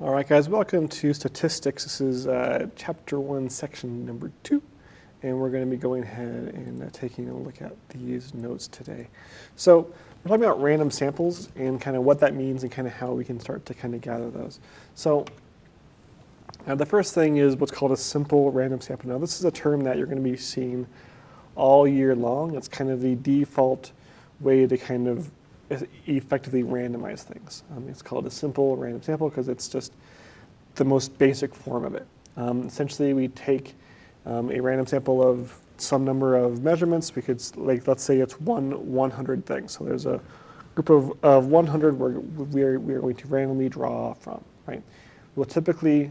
All right, guys, welcome to statistics. This is chapter 1, section number 2, and we're going to be going ahead and taking a look at these notes today. So we're talking about random samples and kind of what that means and kind of how we can start to kind of gather those. So the first thing is what's called a simple random sample. Now, this is a term that you're going to be seeing all year long. It's kind of the default way to kind of effectively randomize things. It's called a simple random sample because it's just the most basic form of it. Essentially, we take a random sample of some number of measurements. We could, like, let's say it's 100 things. So there's a group of 100 where we're going to randomly draw from, right? We'll typically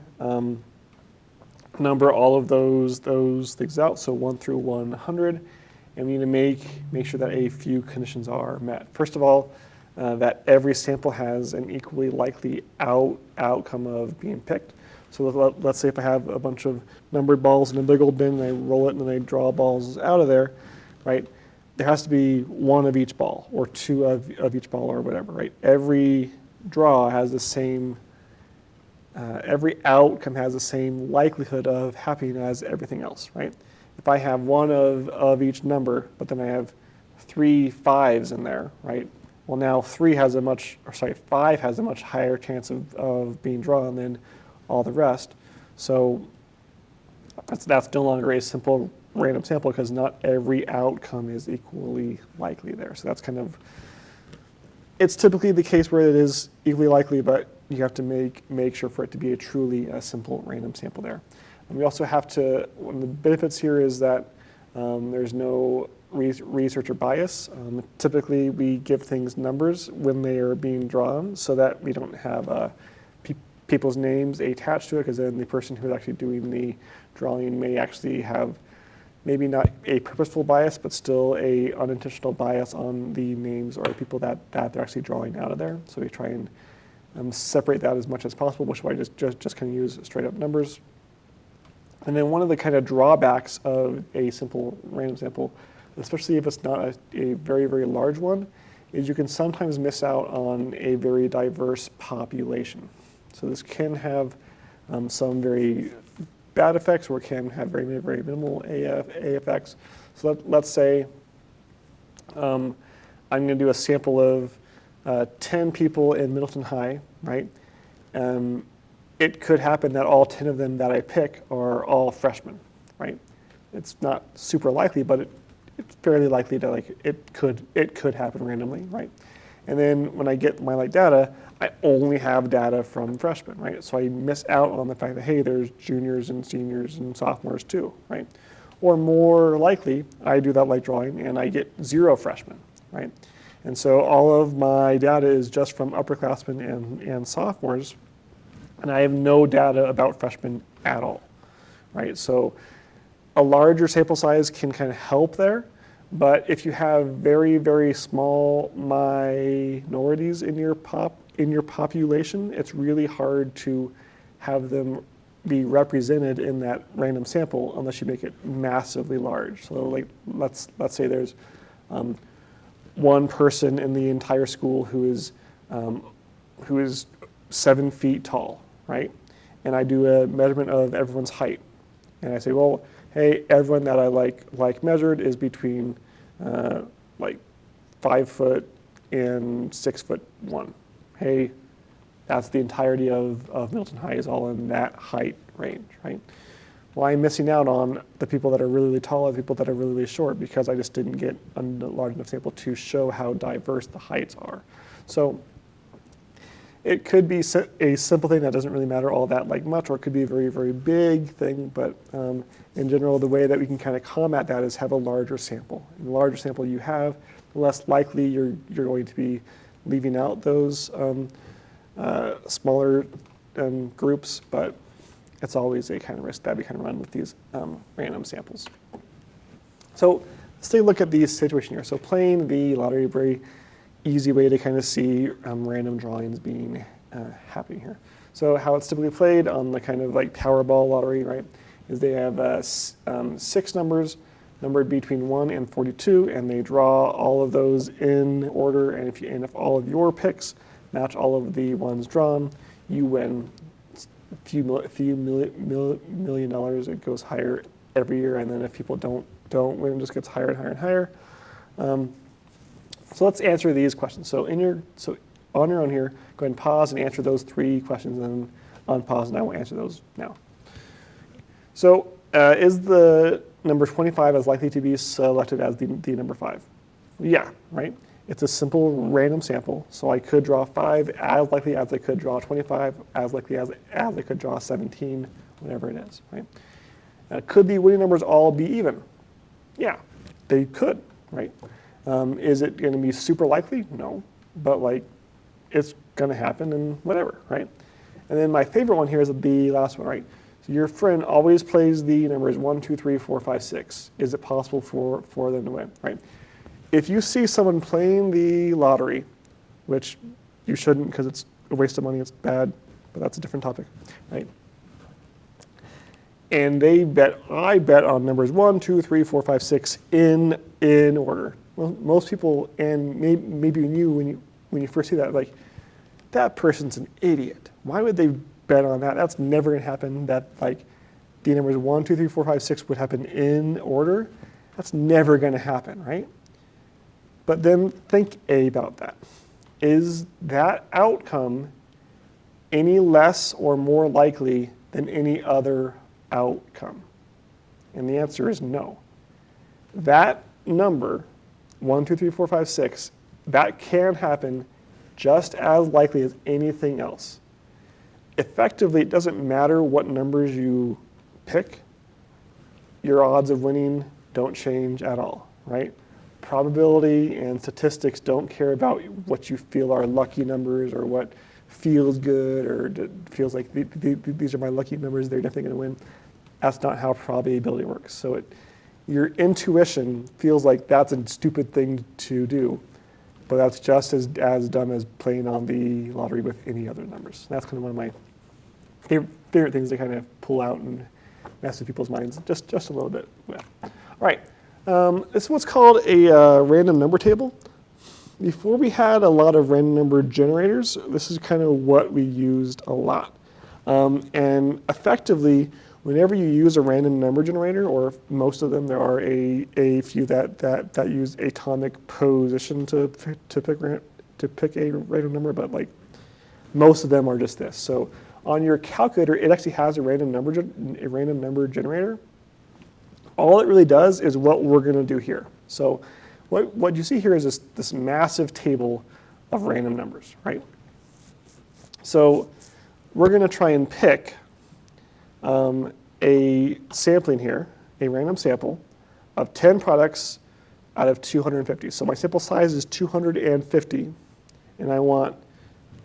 number all of those things out, so 1 through 100. And we need to make sure that a few conditions are met. First of all, that every sample has an equally likely outcome of being picked. So let's say if I have a bunch of numbered balls in a big old bin and I roll it and then I draw balls out of there, right? There has to be one of each ball or two of each ball or whatever, right? Every draw has the same, every outcome has the same likelihood of happening as everything else, right? If I have one of each number, but then I have 3 5s in there, right? Well, now 5 has a much higher chance of being drawn than all the rest. So that's no longer a simple random sample because not every outcome is equally likely there. So that's kind of, it's typically the case where it is equally likely, but you have to make sure for it to be a truly simple random sample there. And we also have to, one of the benefits here is that there's no researcher bias. Typically, we give things numbers when they are being drawn so that we don't have people's names attached to it, because then the person who is actually doing the drawing may actually have maybe not a purposeful bias, but still a unintentional bias on the names or people that they're actually drawing out of there. So we try and separate that as much as possible, which is why I just kind of use straight up numbers. And then one of the kind of drawbacks of a simple random sample, especially if it's not a very, very large one, is you can sometimes miss out on a very diverse population. So this can have some very bad effects, or it can have very, very minimal A effects. So let's say I'm going to do a sample of 10 people in Middleton High, right? It could happen that all 10 of them that I pick are all freshmen, right? It's not super likely, but it's fairly likely that it could happen randomly, right? And then when I get my data, I only have data from freshmen, right? So I miss out on the fact that, hey, there's juniors and seniors and sophomores too, right? Or more likely, I do that drawing and I get 0 freshmen, right? And so all of my data is just from upperclassmen and sophomores, and I have no data about freshmen at all, right? So a larger sample size can kind of help there, but if you have very, very small minorities in your population, it's really hard to have them be represented in that random sample unless you make it massively large. So let's say there's one person in the entire school who is 7 feet tall, right? And I do a measurement of everyone's height. And I say, well, hey, everyone that I like measured is between 5 foot and 6'1". Hey, that's the entirety of Middleton High is all in that height range, right? Well, I'm missing out on the people that are really, really tall and the people that are really, really short because I just didn't get a large enough sample to show how diverse the heights are. So it could be a simple thing that doesn't really matter all that much, or it could be a very, very big thing. But in general, the way that we can kind of combat that is have a larger sample. And the larger sample you have, the less likely you're going to be leaving out those smaller groups. But it's always a kind of risk that we kind of run with these random samples. So let's take a look at the situation here. So playing the lottery, very easy way to kind of see random drawings being happening here. So how it's typically played on the kind of Powerball lottery, right, is they have 6 numbers numbered between 1 and 42, and they draw all of those in order. And if all of your picks match all of the ones drawn, you win million dollars, it goes higher every year, and then if people don't win, it just gets higher and higher and higher. So let's answer these questions. So on your own here, go ahead and pause and answer those 3 questions, and then unpause, and I will answer those now. So is the number 25 as likely to be selected as the number 5? Yeah, right? It's a simple random sample, so I could draw 5 as likely as I could draw 25, as likely as I could draw 17, whatever it is, right? Could the winning numbers all be even? Yeah, they could, right? Is it going to be super likely? No, but like it's going to happen and whatever, right? And then my favorite one here is the last one, right? So your friend always plays the numbers 1, 2, 3, 4, 5, 6. Is it possible for them to win, right? If you see someone playing the lottery, which you shouldn't because it's a waste of money, it's bad, but that's a different topic, right? And I bet on numbers 1, 2, 3, 4, 5, 6 in order. Well, most people, and maybe you, when you first see that, like, that person's an idiot. Why would they bet on that? That's never gonna happen. That like the numbers 1, 2, 3, 4, 5, 6 would happen in order. That's never gonna happen, right? But then think about that. Is that outcome any less or more likely than any other outcome? And the answer is no. That number, 1, 2, 3, 4, 5, 6, that can happen just as likely as anything else. Effectively, it doesn't matter what numbers you pick, your odds of winning don't change at all, right? Probability and statistics don't care about what you feel are lucky numbers or what feels good or feels like these are my lucky numbers, they're definitely going to win. That's not how probability works. So your intuition feels like that's a stupid thing to do, but that's just as dumb as playing on the lottery with any other numbers. That's kind of one of my favorite things to kind of pull out and mess with people's minds just a little bit with. All right, this is what's called a random number table. Before we had a lot of random number generators, this is kind of what we used a lot. And effectively, whenever you use a random number generator, or most of them, there are a few that use atomic position to pick a random number, but like most of them are just this. So on your calculator, it actually has a random number generator. All it really does is what we're going to do here. So what you see here is this massive table of random numbers, right? So we're going to try and pick a sampling here, a random sample of 10 products out of 250. So my sample size is 250, and I want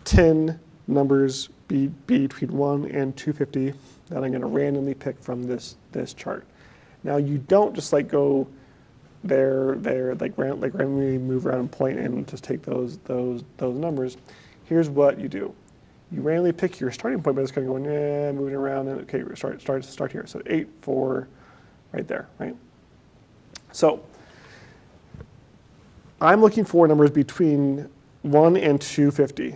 10 numbers between 1 and 250 that I'm going to randomly pick from this chart. Now you don't just like go there, like randomly move around and point and just take those numbers. Here's what you do. You randomly pick your starting point, but it's kind of going, moving around, and okay, start here. So 8, 4, right there, right? So I'm looking for numbers between 1 and 250.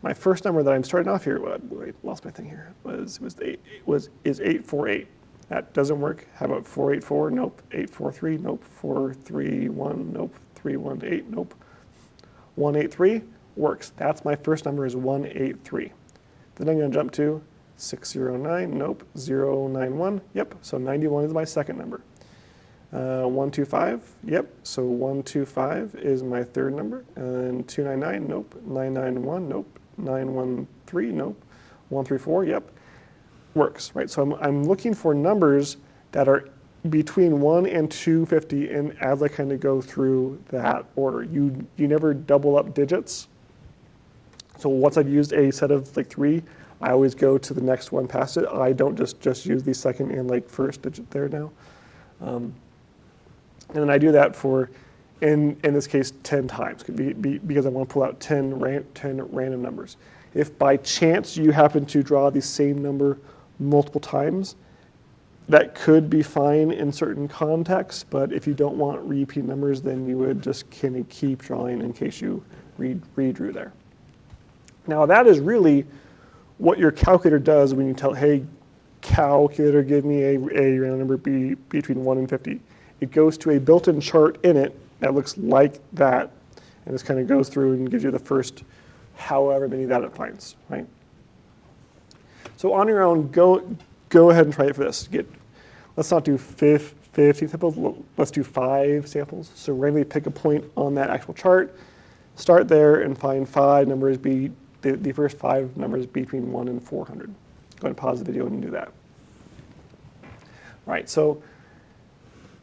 My first number that I'm starting off here, wait, lost my thing here, is 848. That doesn't work. How about 484? Nope. 843? Nope. 431? Nope. 318? Nope. 183? Works. That's my first number is 183. Then I'm going to jump to 609. Nope. 091. Yep. So 91 is my second number. 125. Yep. So 125 is my third number. And 299. Nope. 991. Nope. 913. Nope. 134. Yep. Works, right? So I'm looking for numbers that are between 1 and 250, and as I kind of go through that order, you never double up digits. So once I've used a set of like 3, I always go to the next one past it. I don't just use the second and like first digit there now. And then I do that for, in this case, 10 times, because I want to pull out 10 random numbers. If by chance you happen to draw the same number multiple times, that could be fine in certain contexts, but if you don't want repeat numbers, then you would just kind of keep drawing in case you redrew there. Now that is really what your calculator does when you tell, hey, calculator, give me a random number between 1 and 50. It goes to a built-in chart in it that looks like that, and this kind of goes through and gives you the first however many that it finds, right? So on your own, go ahead and try it for this. Let's not do 50 samples, let's do 5 samples. So randomly pick a point on that actual chart, start there and find 5 numbers, the first 5 numbers between 1 and 400. Go ahead and pause the video and do that. All right, so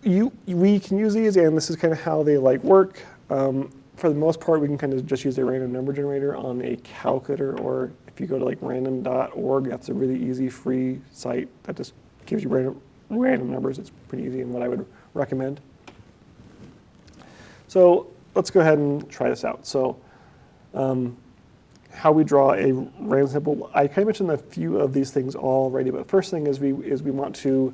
we can use these, and this is kind of how they work. For the most part, we can kind of just use a random number generator on a calculator, or if you go to random.org, that's a really easy free site that just gives you random numbers. It's pretty easy and what I would recommend. So let's go ahead and try this out. So how we draw a random sample, I kind of mentioned a few of these things already, but the first thing is we want to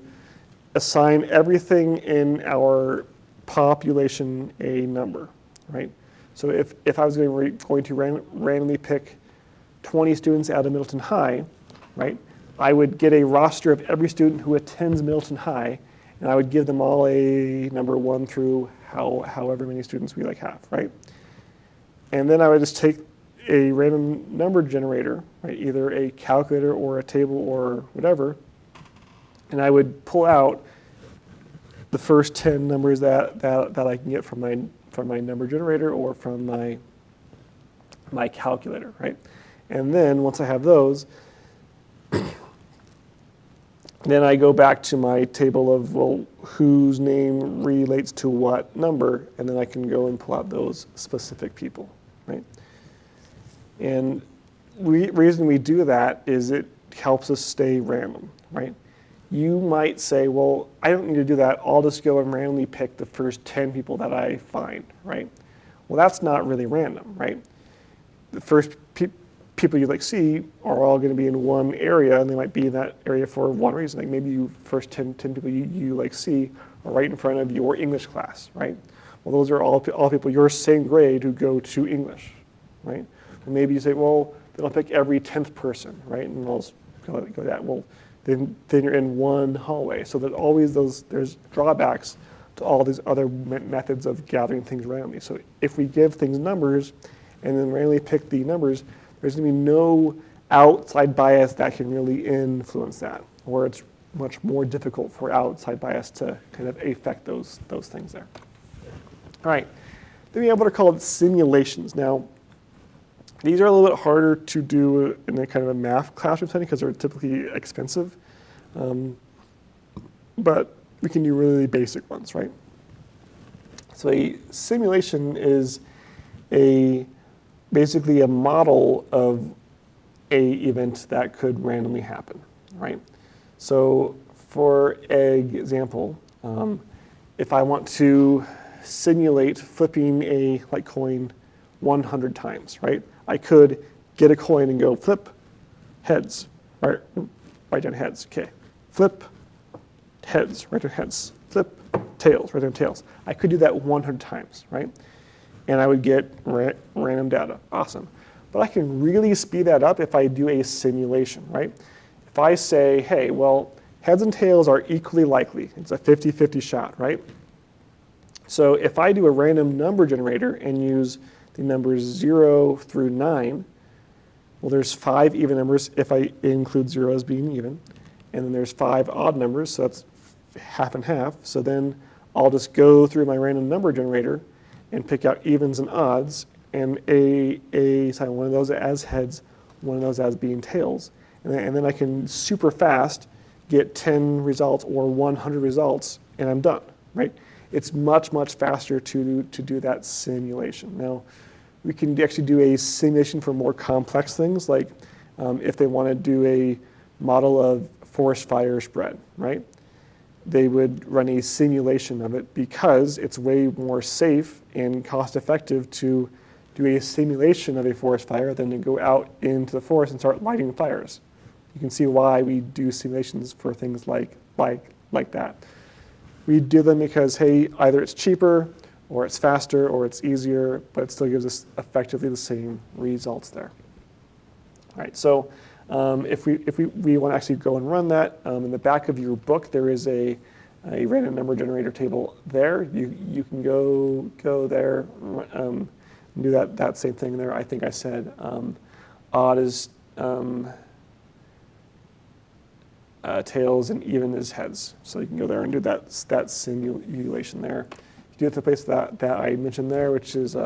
assign everything in our population a number, right? So if I was going to randomly pick 20 students out of Middleton High, right, I would get a roster of every student who attends Middleton High, and I would give them all a number 1 through however many students we have, right? And then I would just take a random number generator, right, either a calculator or a table or whatever, and I would pull out the first 10 numbers that I can get from my number generator or from my calculator, right? And then once I have those, then I go back to my table of, well, whose name relates to what number, and then I can go and pull out those specific people, right? And reason we do that is it helps us stay random, right? You might say, well, I don't need to do that. I'll just go and randomly pick the first 10 people that I find, right? Well, that's not really random, right? The first people you see are all going to be in one area, and they might be in that area for one reason. Maybe you first 10 people you see are right in front of your English class, right? Well, those are all people your same grade who go to English, right? And maybe you say, well, then I'll pick every 10th person, right? And I'll go that. Well, then you're in one hallway. So there's always there's drawbacks to all these other methods of gathering things randomly. So if we give things numbers and then randomly pick the numbers, there's going to be no outside bias that can really influence that, or it's much more difficult for outside bias to kind of affect those things there. All right, then we have what are called simulations. Now, these are a little bit harder to do in a kind of a math classroom setting because they're typically expensive, but we can do really basic ones, right? So a simulation is basically a model of a event that could randomly happen, right? So for example, if I want to simulate flipping a coin 100 times, right? I could get a coin and go flip heads, right? Write down heads, okay. Flip heads, write down heads. Flip tails, write down tails. I could do that 100 times, right? And I would get random data, awesome. But I can really speed that up if I do a simulation, right? If I say, hey, well, heads and tails are equally likely. It's a 50-50 shot, right? So if I do a random number generator and use the numbers 0 through 9, well, there's 5 even numbers if I include 0 as being even, and then there's 5 odd numbers, so that's half and half. So then I'll just go through my random number generator and pick out evens and odds, and assign one of those as heads, one of those as being tails, and then I can super fast get 10 results or 100 results, and I'm done, right? It's much, much faster to do that simulation. Now, we can actually do a simulation for more complex things, like if they want to do a model of forest fire spread, right? They would run a simulation of it because it's way more safe and cost effective to do a simulation of a forest fire than to go out into the forest and start lighting fires. You can see why we do simulations for things like that. We do them because, hey, either it's cheaper, or it's faster, or it's easier, but it still gives us effectively the same results there. All right, so If we want to actually go and run that, in the back of your book, there is a random number generator table there. You can go there, do that same thing there. I think I said odd is tails and even is heads. So you can go there and do that simulation there. You do it to the place that I mentioned there, which is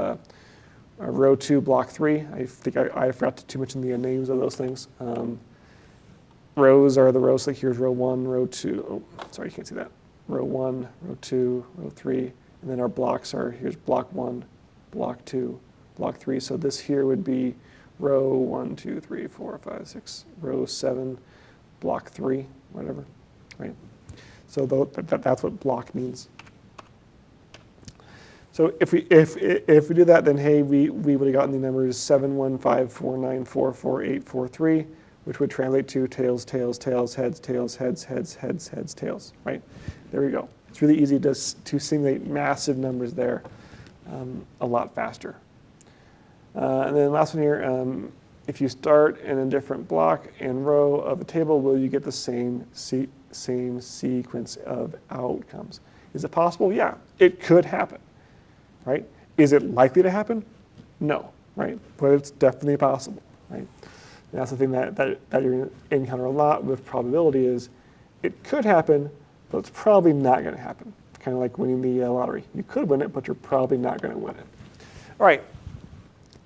row 2, block 3. I think I forgot to mention the names of those things. Rows are the rows, like here's row 1, row 2. Oh, sorry, you can't see that. Row 1, row 2, row 3. And then our blocks are, here's block 1, block 2, block 3. So this here would be row 1, 2, 3, 4, 5, 6, row 7, block 3, whatever, right? So that's what block means. So if we do that, then hey, we would have gotten the numbers 7, 1, 5, 4, 9, 4, 4, 8, 4, 3, which would translate to tails, tails, tails, heads, tails, heads, heads, heads, heads, tails, right? There we go. It's really easy to simulate massive numbers there a lot faster. And then last one here, if you start in a different block and row of a table, will you get the same sequence of outcomes? Is it possible? Yeah, it could happen, right? Is it likely to happen? No, right? But it's definitely possible, right? And that's the thing that you're going to encounter a lot with probability is it could happen, but it's probably not going to happen. Kind of like winning the lottery. You could win it, but you're probably not going to win it. All right.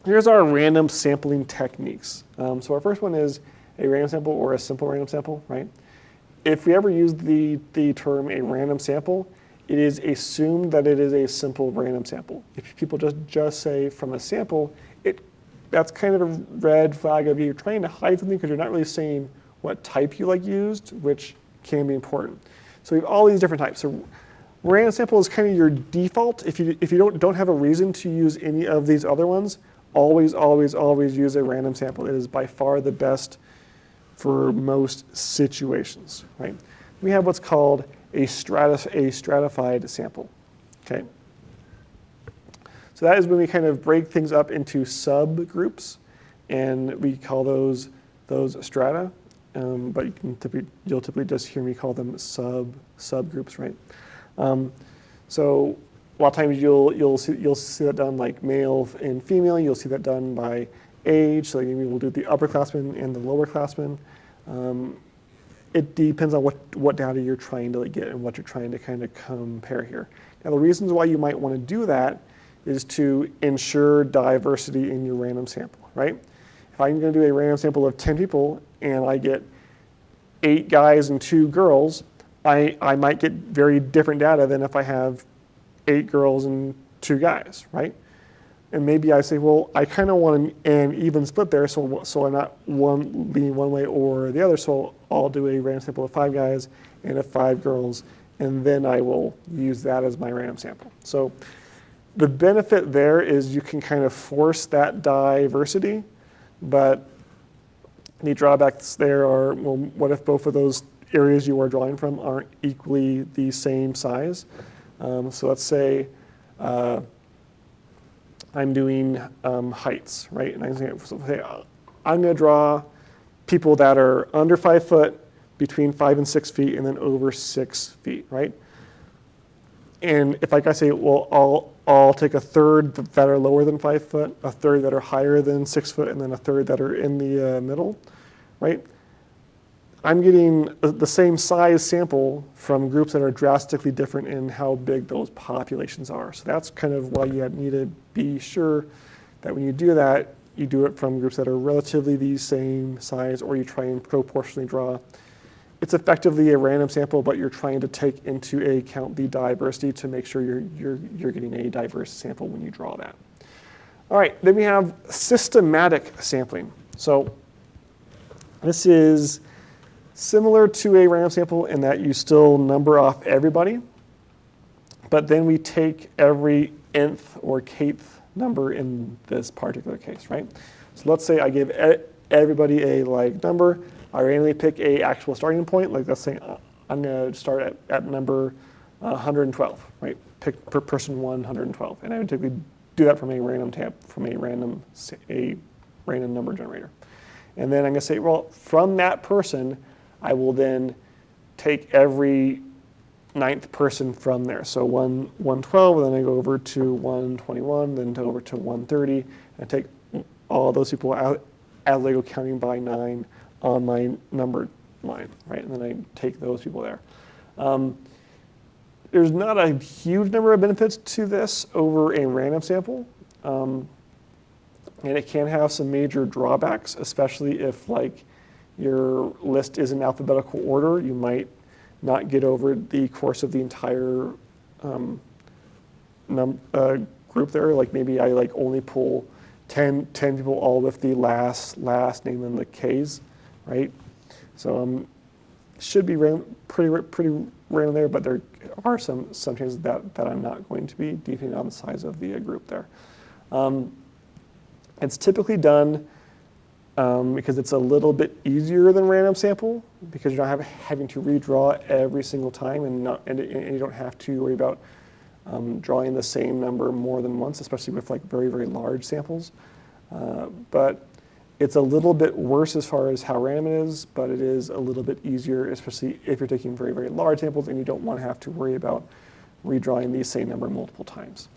Here's our random sampling techniques. So our first one is a random sample or a simple random sample, right? If we ever use the term a random sample, it is assumed that it is a simple random sample. If people just say from a sample, that's kind of a red flag of you're trying to hide something because you're not really saying what type you used, which can be important. So we have all these different types. So random sample is kind of your default. If you don't have a reason to use any of these other ones, always, always, always use a random sample. It is by far the best for most situations, right? We have what's called a stratified sample, okay? So that is when we kind of break things up into subgroups, and we call those strata, but you'll typically just hear me call them subgroups, right? So a lot of times you'll see that done like male and female. You'll see that done by age. So maybe we'll do the upperclassmen and the lowerclassmen. It depends on what data you're trying to get and what you're trying to kind of compare here. Now the reasons why you might want to do that is to ensure diversity in your random sample, right? If I'm going to do a random sample of 10 people and I get 8 guys and 2 girls, I might get very different data than if I have 8 girls and 2 guys, right? And maybe I say, well, I kind of want an even split there, so I'm not leaning one way or the other, so I'll do a random sample of 5 guys and of 5 girls, and then I will use that as my random sample. So the benefit there is you can kind of force that diversity, but the drawbacks there are, well, what if both of those areas you are drawing from aren't equally the same size? So let's say I'm doing heights, right? And I'm going to draw people that are under 5 foot, between 5 and 6 feet, and then over 6 feet, right? And if I say, well, I'll take a third that are lower than 5 foot, a third that are higher than 6 foot, and then a third that are in the middle, right? I'm getting the same size sample from groups that are drastically different in how big those populations are. So that's kind of why you need to be sure that when you do that, you do it from groups that are relatively the same size, or you try and proportionally draw. It's effectively a random sample, but you're trying to take into account the diversity to make sure you're getting a diverse sample when you draw that. All right, then we have systematic sampling. So this is similar to a random sample in that you still number off everybody, but then we take every nth or kth number in this particular case, right? So let's say I give everybody a number. I randomly pick a actual starting point. Like let's say I'm going to start at number 112, right? Pick per person 112, and I would typically do that from a random number generator. And then I'm going to say, well, from that person, I will then take every 9th person from there. So 112, and then I go over to 121, then over to 130, and take all those people out as I go counting by 9 on my numbered line, right? And then I take those people there. There's not a huge number of benefits to this over a random sample. And it can have some major drawbacks, especially if like your list is in alphabetical order. You might not get over the course of the entire group there. Like maybe I like only pull 10 people all with the last name and the K's, right? So should be pretty random there, but there are some chances that I'm not going to be, depending on the size of the group there. It's typically done because it's a little bit easier than random sample, because you're not having to redraw every single time, and you don't have to worry about drawing the same number more than once, especially with like very, very large samples. But it's a little bit worse as far as how random it is, but it is a little bit easier, especially if you're taking very, very large samples and you don't want to have to worry about redrawing the same number multiple times.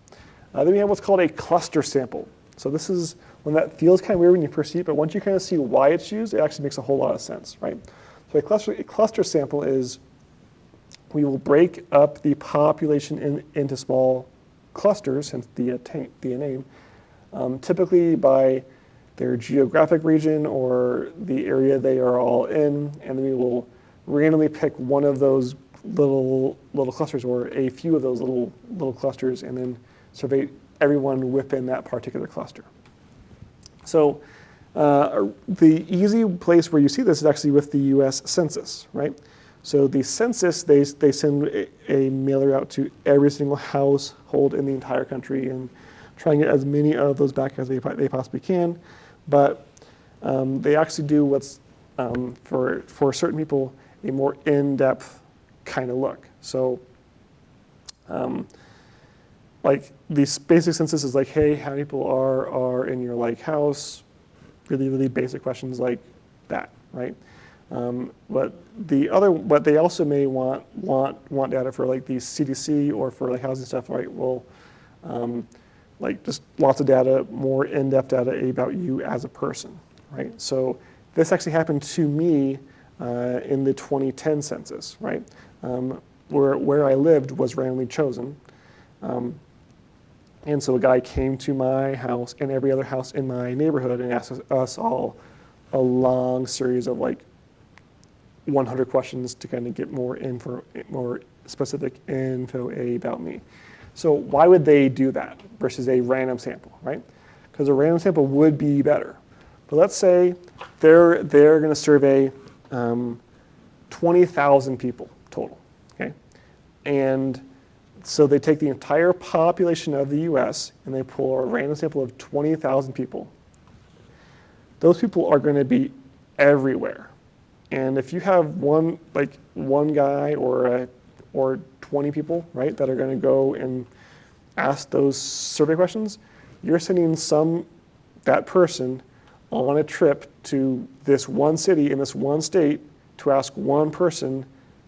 Then we have what's called a cluster sample. So this is when that feels kind of weird when you first see it, but once you kind of see why it's used, it actually makes a whole lot of sense, right? So a cluster sample is, we will break up the population into small clusters, hence the name, typically by their geographic region or the area they are all in, and then we will randomly pick one of those little clusters, or a few of those little clusters, and then survey everyone within that particular cluster. So the easy place where you see this is actually with the US Census, right? So the census, they send a mailer out to every single household in the entire country and try and get as many of those back as they possibly can. But they actually do what's, for certain people, a more in-depth kind of look. So like the basic census is like, hey, how many people are in your like house? Really, really basic questions like that, right? But they also may want data for like the CDC or for like housing stuff, right? Well, like just lots of data, more in-depth data about you as a person, right? So this actually happened to me in the 2010 census, right? Where I lived was randomly chosen. And so a guy came to my house and every other house in my neighborhood and asked us all a long series of like 100 questions to kind of get more specific info about me. So why would they do that versus a random sample, right? Because a random sample would be better. But let's say they're going to survey 20,000 people total, okay? And so they take the entire population of the US and they pull a random sample of 20,000 people. Those people are going to be everywhere. And if you have one guy or 20 people, right, that are going to go and ask those survey questions, you're sending that person on a trip to this one city in this one state to ask one person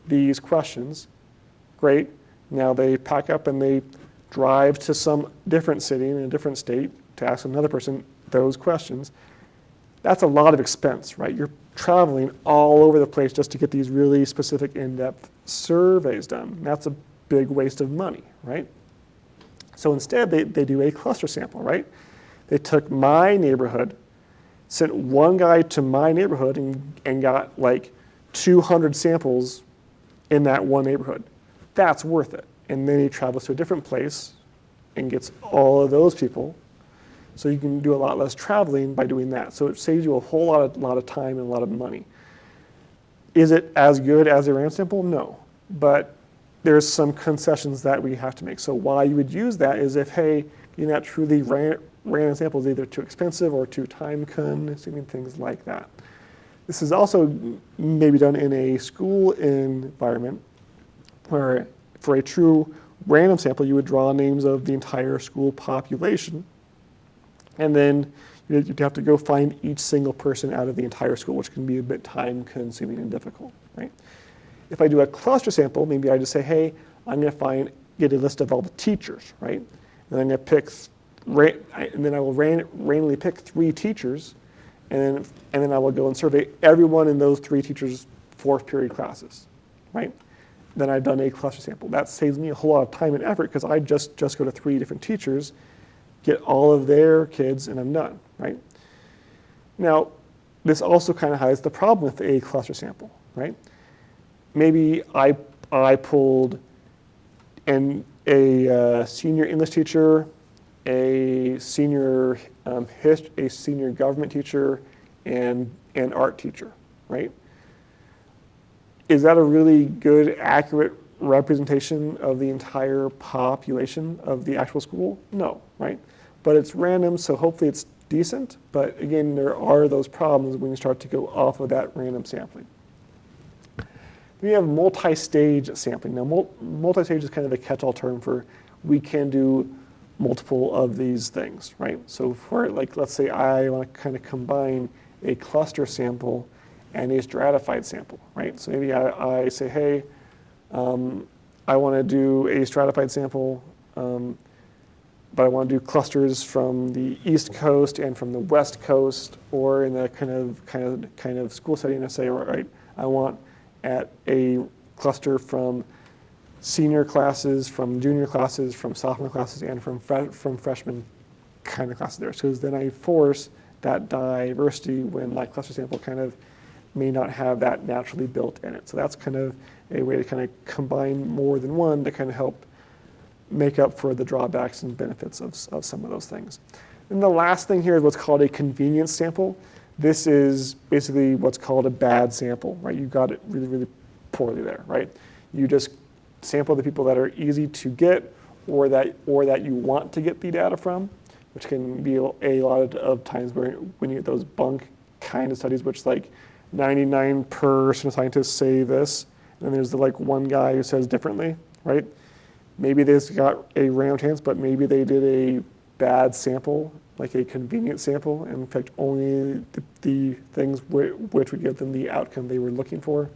these questions. Great. Now they pack up and they drive to some different city in a different state to ask another person those questions. That's a lot of expense, right? You're traveling all over the place just to get these really specific in-depth surveys done. That's a big waste of money, right? So instead, they do a cluster sample, right? They took my neighborhood, sent one guy to my neighborhood and got like 200 samples in that one neighborhood. That's worth it. And then he travels to a different place and gets all of those people. So you can do a lot less traveling by doing that. So it saves you a whole lot of time and a lot of money. Is it as good as a random sample? No. But there's some concessions that we have to make. So why you would use that is if, hey, getting that truly random sample is either too expensive or too time consuming, things like that. This is also maybe done in a school environment where for a true random sample, you would draw names of the entire school population. And then You'd have to go find each single person out of the entire school, which can be a bit time consuming and difficult, right? If I do a cluster sample, maybe I just say, hey, I'm going to get a list of all the teachers, right? And I'm going to pick, and then I will randomly pick 3 teachers, and then I will go and survey everyone in those 3 teachers' 4th period classes, right? Then I've done a cluster sample. That saves me a whole lot of time and effort because I just go to 3 different teachers, get all of their kids, and I'm done, right? Now, this also kind of hides the problem with a cluster sample, right? Maybe I pulled a senior English teacher, a senior government teacher, and an art teacher, right? Is that a really good, accurate representation of the entire population of the actual school? No, right? But it's random, so hopefully it's decent. But again, there are those problems when you start to go off of that random sampling. We have multi-stage sampling. Now, multi-stage is kind of a catch-all term for we can do multiple of these things, right? So for, like, let's say I want to kind of combine a cluster sample and a stratified sample, right? So maybe I say, hey, I want to do a stratified sample, but I want to do clusters from the East Coast and from the West Coast, or in a kind of school setting. I say, right, I want at a cluster from senior classes, from junior classes, from sophomore classes, and from freshman kind of classes there. So then I force that diversity when my cluster sample kind of may not have that naturally built in it. So that's kind of a way to kind of combine more than one to kind of help make up for the drawbacks and benefits of some of those things. And the last thing here is what's called a convenience sample. This is basically what's called a bad sample, right? You got it really, really poorly there, right? You just sample the people that are easy to get or that you want to get the data from, which can be a lot of times when you get those bunk kind of studies, which like 99% of scientists say this, and there's the like one guy who says differently, right? Maybe they just got a random chance, but maybe they did a bad sample, like a convenient sample, and in fact only the things which would give them the outcome they were looking for.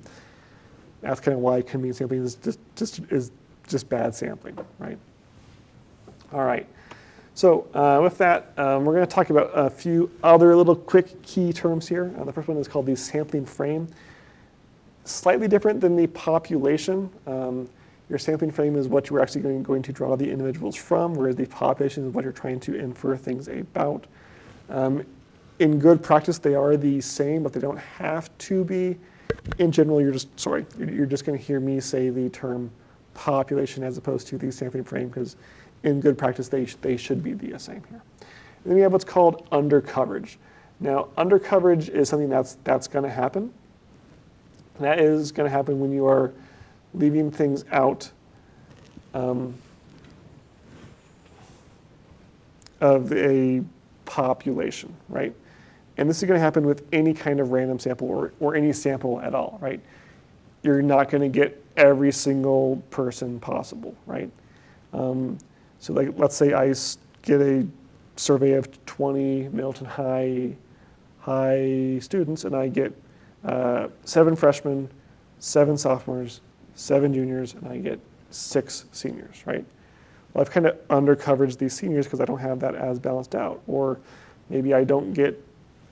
That's kind of why convenient sampling is just bad sampling, right? All right. So with that, we're going to talk about a few other little quick key terms here. The first one is called the sampling frame. Slightly different than the population. Your sampling frame is what you're actually going to draw the individuals from, whereas the population is what you're trying to infer things about. In good practice, they are the same, but they don't have to be. In general, you're just going to hear me say the term population as opposed to the sampling frame, because in good practice, they should be the same here. And then we have what's called undercoverage. Now, undercoverage is something that's going to happen. And that is going to happen when you are leaving things out of a population, right? And this is going to happen with any kind of random sample or any sample at all, right? You're not going to get every single person possible, right? So like, let's say I get a survey of 20 Middleton High students, and I get 7 freshmen, 7 sophomores, 7 juniors, and I get 6 seniors, right? Well, I've kind of undercovered these seniors because I don't have that as balanced out. Or maybe I don't get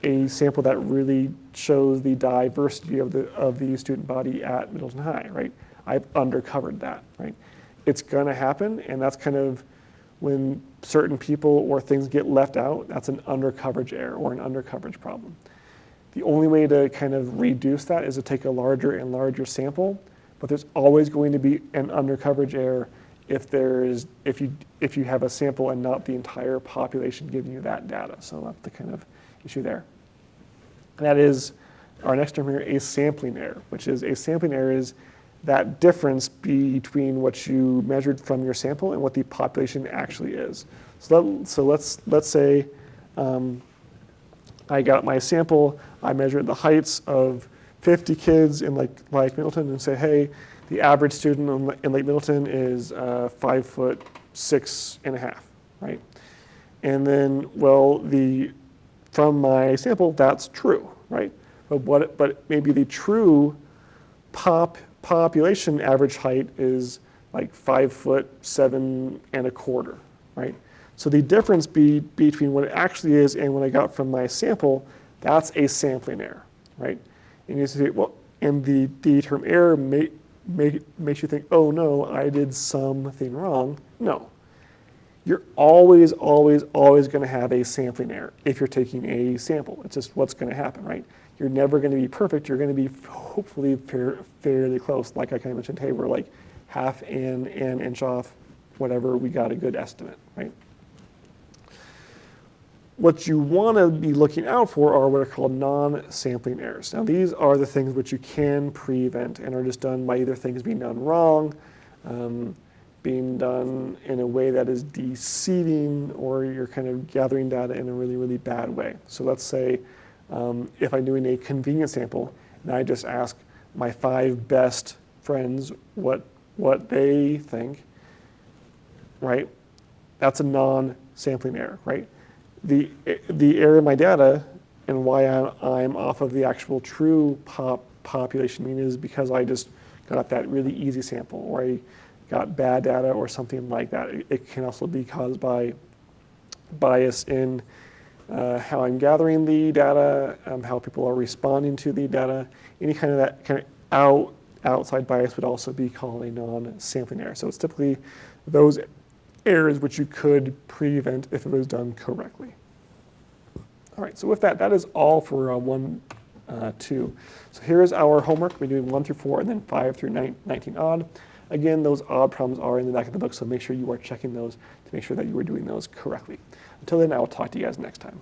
a sample that really shows the diversity of the student body at Middleton High, right? I've undercovered that, right? It's gonna happen, and that's kind of when certain people or things get left out, that's an undercoverage error or an undercoverage problem. The only way to kind of reduce that is to take a larger and larger sample, but there's always going to be an undercoverage error if you have a sample and not the entire population giving you that data. So that's the kind of issue there. And that is our next term here, a sampling error, which is a sampling error is that difference between what you measured from your sample and what the population actually is. So let's say I got my sample, I measured the heights of 50 kids in Lake Middleton and say, hey, the average student in Lake Middleton is 5'6.5", right? And then, well, the from my sample, that's true, right? But maybe the true population average height is like 5'7.25", right? So the difference between what it actually is and what I got from my sample, that's a sampling error, right? And you say, well, and the term error makes you think, oh no, I did something wrong. No. You're always going to have a sampling error if you're taking a sample. It's just what's going to happen, right? You're never going to be perfect. You're going to be hopefully fairly close. Like I kind of mentioned, hey, we're like half an inch off, whatever, we got a good estimate, right? What you want to be looking out for are what are called non-sampling errors. Now these are the things which you can prevent and are just done by either things being done wrong, being done in a way that is deceiving, or you're kind of gathering data in a really bad way. So let's say if I'm doing a convenience sample and I just ask my 5 best friends what they think, right? That's a non-sampling error, right? The error in my data and why I'm off of the actual true population mean is because I just got that really easy sample, or I got bad data or something like that. It can also be caused by bias in how I'm gathering the data, how people are responding to the data. Any kind of that kind of outside bias would also be called a non-sampling error. So it's typically those errors which you could prevent if it was done correctly. All right, so with that is all for 1, 2. So here's our homework. We're doing 1 through 4 and then 5 through 19 odd. Again, those odd problems are in the back of the book, so make sure you are checking those to make sure that you are doing those correctly. Until then, I will talk to you guys next time.